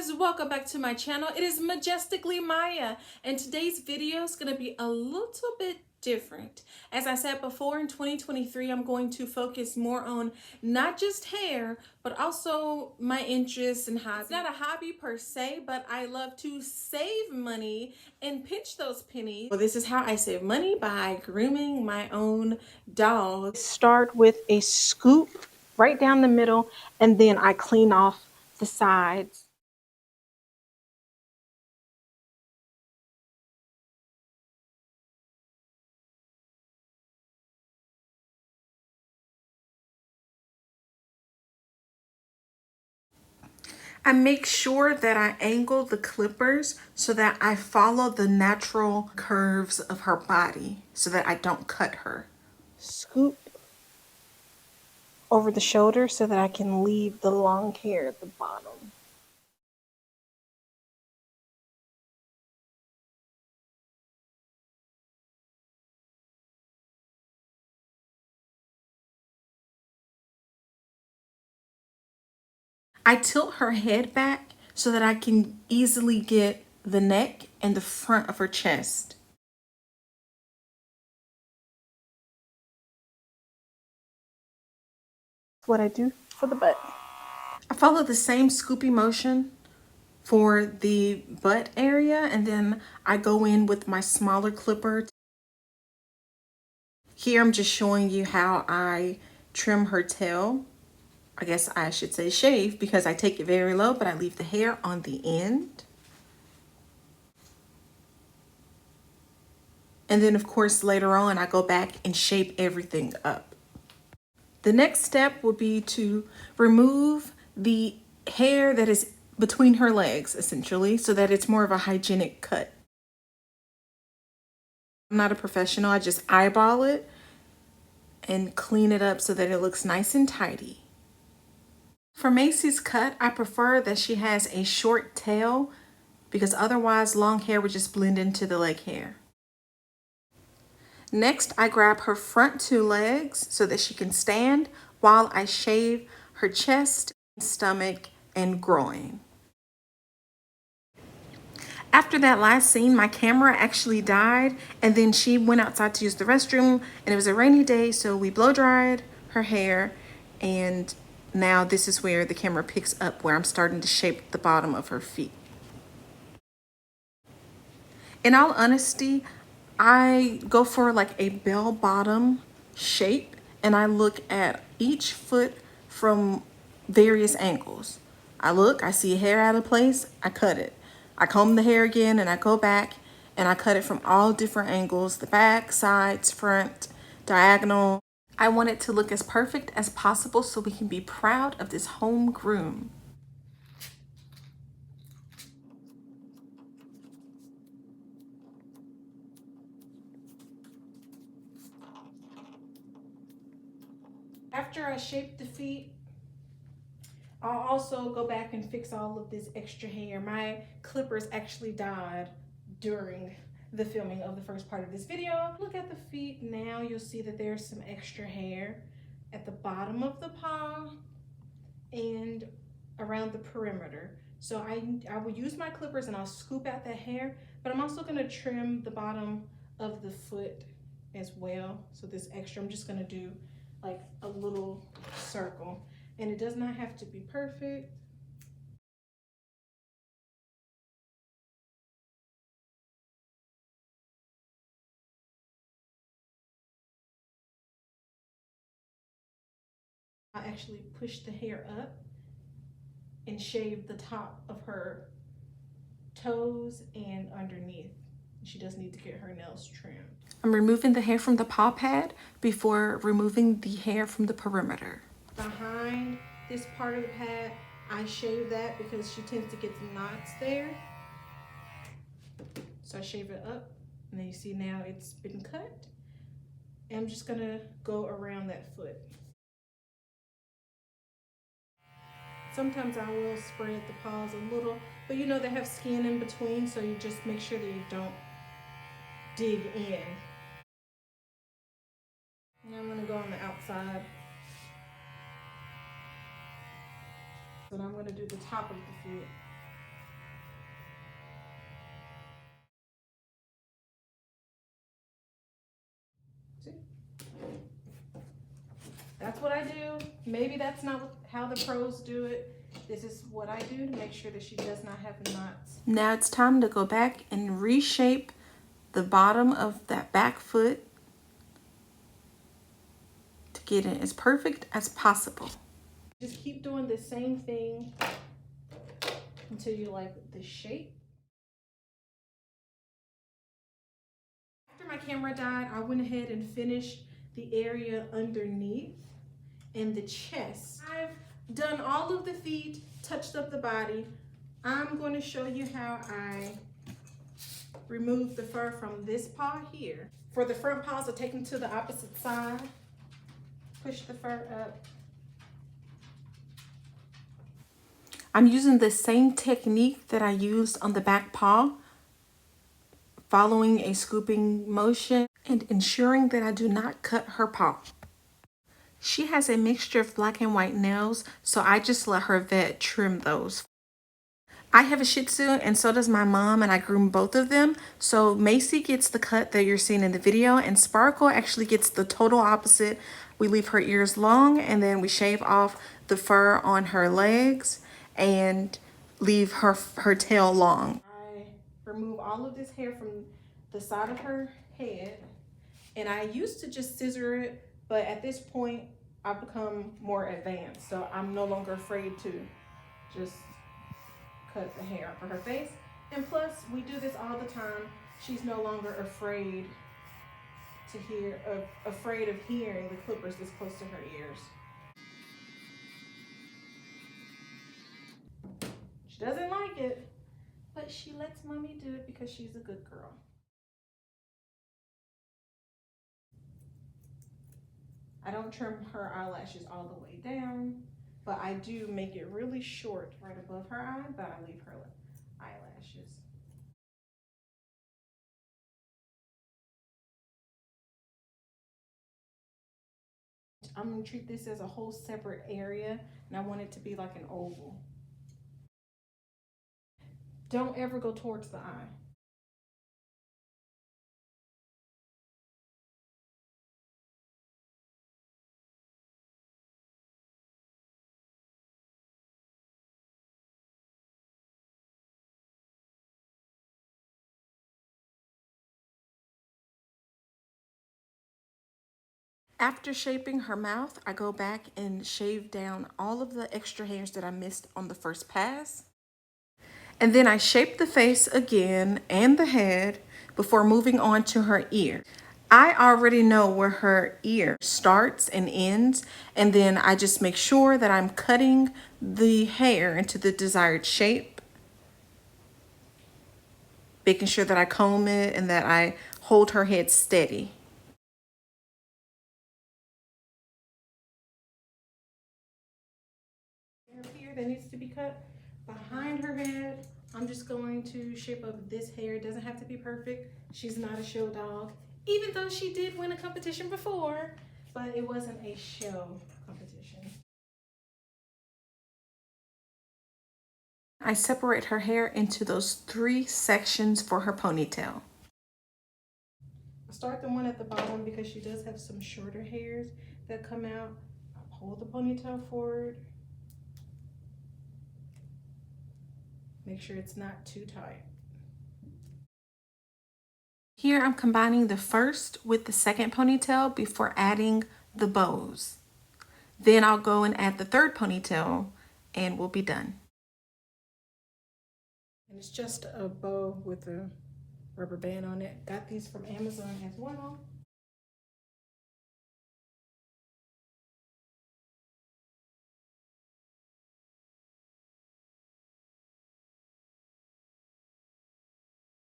guys, welcome back to my channel. It is Majestically Maya, and today's video is going to be a little bit different. As I said before, in 2023 I'm going to focus more on not just hair but also my interests and hobbies. It's not a hobby per se, but I love to save money and pinch those pennies. Well, this is how I save money: by grooming my own dog. Start with a scoop right down the middle, and then I clean off the sides. I make sure that I angle the clippers so that I follow the natural curves of her body so that I don't cut her. Scoop over the shoulder so that I can leave the long hair at the bottom. I tilt her head back so that I can easily get the neck and the front of her chest. That's what I do for the butt. I follow the same scoopy motion for the butt area, and then I go in with my smaller clipper. Here I'm just showing you how I trim her tail. I guess I should say shave, because I take it very low, but I leave the hair on the end. And then of course later on I go back and shape everything up. The next step would be to remove the hair that is between her legs, essentially, so that it's more of a hygienic cut. I'm not a professional, I just eyeball it and clean it up so that it looks nice and tidy. For Maci's cut, I prefer that she has a short tail, because otherwise long hair would just blend into the leg hair. Next, I grab her front two legs so that she can stand while I shave her chest, stomach, and groin. After that last scene, my camera actually died, and then she went outside to use the restroom, and it was a rainy day, so we blow dried her hair, and now this is where the camera picks up where I'm starting to shape the bottom of her feet. In all honesty, I go for like a bell bottom shape, and I look at each foot from various angles. I see a hair out of place, I cut it. I comb the hair again and I go back and I cut it from all different angles: the back, sides, front, diagonal. I want it to look as perfect as possible so we can be proud of this home groom. After I shape the feet, I'll also go back and fix all of this extra hair. My clippers actually died during the filming of the first part of this video. Look at the feet now, you'll see that there's some extra hair at the bottom of the paw and around the perimeter. So I will use my clippers and I'll scoop out that hair, but I'm also gonna trim the bottom of the foot as well. So this extra, I'm just gonna do like a little circle, and it does not have to be perfect. I actually push the hair up and shave the top of her toes and underneath. She does need to get her nails trimmed. I'm removing the hair from the paw pad before removing the hair from the perimeter. Behind this part of the pad, I shave that because she tends to get the knots there. So I shave it up, and then you see now it's been cut. And I'm just gonna go around that foot. Sometimes I will spread the paws a little, but you know they have skin in between, so you just make sure that you don't dig in. Now I'm gonna go on the outside. And I'm gonna do the top of the foot. That's what I do. Maybe that's not how the pros do it. This is what I do to make sure that she does not have knots. Now it's time to go back and reshape the bottom of that back foot to get it as perfect as possible. Just keep doing the same thing until you like the shape. After my camera died, I went ahead and finished the area underneath and the chest. I've done all of the feet, touched up the body. I'm going to show you how I remove the fur from this paw here. For the front paws, I take them to the opposite side, push the fur up. I'm using the same technique that I used on the back paw, following a scooping motion and ensuring that I do not cut her paw. She has a mixture of black and white nails, so I just let her vet trim those. I have a Shih Tzu and so does my mom, and I groom both of them. So Maci gets the cut that you're seeing in the video and Sparkle actually gets the total opposite. We leave her ears long and then we shave off the fur on her legs and leave her tail long. I remove all of this hair from the side of her head, and I used to just scissor it, but at this point I've become more advanced, so I'm no longer afraid to just cut the hair off of her face. And plus, we do this all the time. She's no longer afraid of hearing the clippers this close to her ears. She doesn't like it, but she lets mommy do it because she's a good girl. I don't trim her eyelashes all the way down, but I do make it really short right above her eye, but I leave her eyelashes. I'm gonna treat this as a whole separate area, and I want it to be like an oval. Don't ever go towards the eye. After shaping her mouth, I go back and shave down all of the extra hairs that I missed on the first pass. And then I shape the face again and the head before moving on to her ear. I already know where her ear starts and ends, and then I just make sure that I'm cutting the hair into the desired shape, making sure that I comb it and that I hold her head steady. Here that needs to be cut behind her head. I'm just going to shape up this hair. It doesn't have to be perfect. She's not a show dog, even though she did win a competition before, but it wasn't a show competition. I separate her hair into those 3 sections for her ponytail. I start the one at the bottom because she does have some shorter hairs that come out. I pull the ponytail forward. Make sure it's not too tight. Here I'm combining the first with the second ponytail before adding the bows. Then I'll go and add the third ponytail and we'll be done. And it's just a bow with a rubber band on it. Got these from Amazon as well.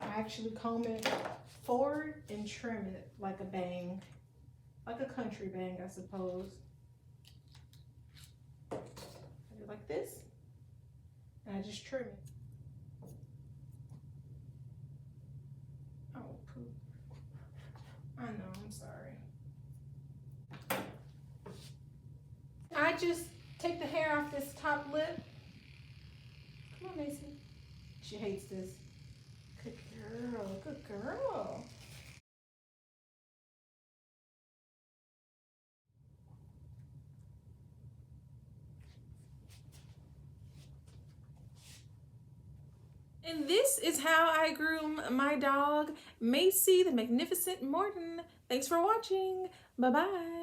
I actually comb it forward and trim it like a bang, like a country bang, I suppose. I do like this, and I just trim it. Oh, poop. I know, I'm sorry. I just take the hair off this top lip. Come on, Maci. She hates this. Good girl, good girl. And this is how I groom my dog, Maci, the magnificent Morton. Thanks for watching. Bye-bye.